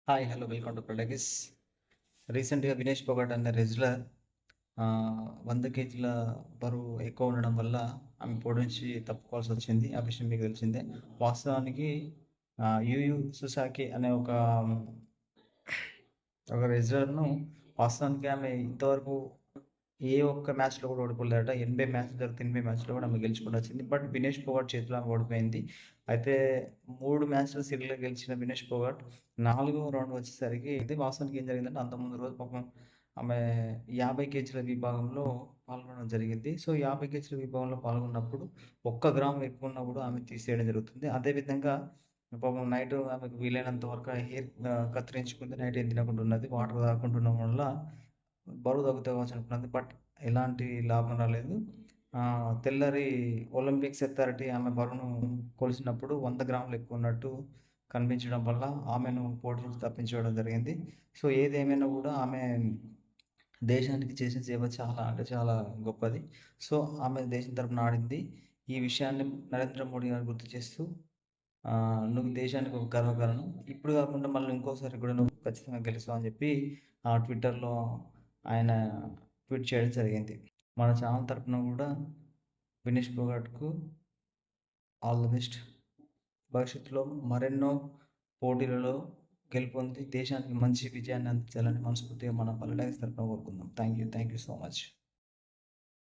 Hi hello welcome to ప్రొడగస్. రీసెంట్గా వినేష్ పొగట్ అనే రెజ్లర్ 100 కేజీల బరువు ఎక్కువ ఉండడం వల్ల ఆమె పోటీ నుంచి తప్పుకోవాల్సి వచ్చింది. ఆ విషయం మీకు తెలిసిందే. వాస్తవానికి యూయు సుసాకి అనే ఒక రెజ్లర్ను వాస్తవానికి ఆమె ఇంతవరకు ఏ ఒక్క మ్యాచ్లో కూడా ఓడిపోలేదట. 80 మ్యాచ్లు జరిగితే 80 మ్యాచ్లో కూడా ఆమె గెలుచుకుంటూ వచ్చింది. బట్ వినేష్ పొగాట్ చేతిలో ఆమె ఓడిపోయింది. అయితే 3 మ్యాచ్లు సిరీస్‌లో గెలిచిన వినేష్ పొగాట్ 4వ రౌండ్ వచ్చేసరికి ఇది వాస్తవానికి ఏం జరిగిందంటే అంతకుముందు రోజు పాపం ఆమె 50 కేజీల విభాగంలో పాల్గొనడం జరిగింది. సో, 50 కేజీల విభాగంలో పాల్గొన్నప్పుడు ఒక్క గ్రామ్ ఎక్కువ ఉన్నా కూడా ఆమె తీసేయడం జరుగుతుంది. అదేవిధంగా పాపం నైట్ ఆమెకు వీలైనంత వరకు హెయిర్ కత్తిరించుకుంది. నైట్ ఏం తినకుండా ఉన్నది. వాటర్ తాగకుండా ఉండడం వల్ల బరువు తగ్గుతాయి కావచ్చు అనుకున్నది. బట్ ఎలాంటి లాభం రాలేదు. తెల్లారి ఒలింపిక్స్ అథారిటీ ఆమె బరువును కొలిచినప్పుడు 100 గ్రాములు ఎక్కువ ఉన్నట్టు కనిపించడం వల్ల ఆమెను పోటీ నుంచి తప్పించుకోవడం జరిగింది. సో, ఏదేమైనా కూడా ఆమె దేశానికి చేసిన సేవ చాలా అంటే చాలా గొప్పది. సో, ఆమె దేశం తరపున ఆడింది. ఈ విషయాన్ని నరేంద్ర మోడీ గారు గుర్తు చేస్తూ నువ్వు దేశానికి ఒక గర్వకారణం. ఇప్పుడు కాకుండా మళ్ళీ ఇంకోసారి కూడా నువ్వు ఖచ్చితంగా గెలుస్తావు అని చెప్పి ట్విట్టర్‌లో ఆయన ట్వీట్ చేయడం జరిగింది. మన ఛానల్ తరపున కూడా వినేష్ పొగాట్‌కు ఆల్ ది బెస్ట్. భవిష్యత్తులో మరెన్నో పోటీలలో గెలుపొంది దేశానికి మంచి విజయాన్ని అందించాలని మనస్ఫూర్తిగా మన పల్లె తరపున కోరుకుందాం. Thank you so much.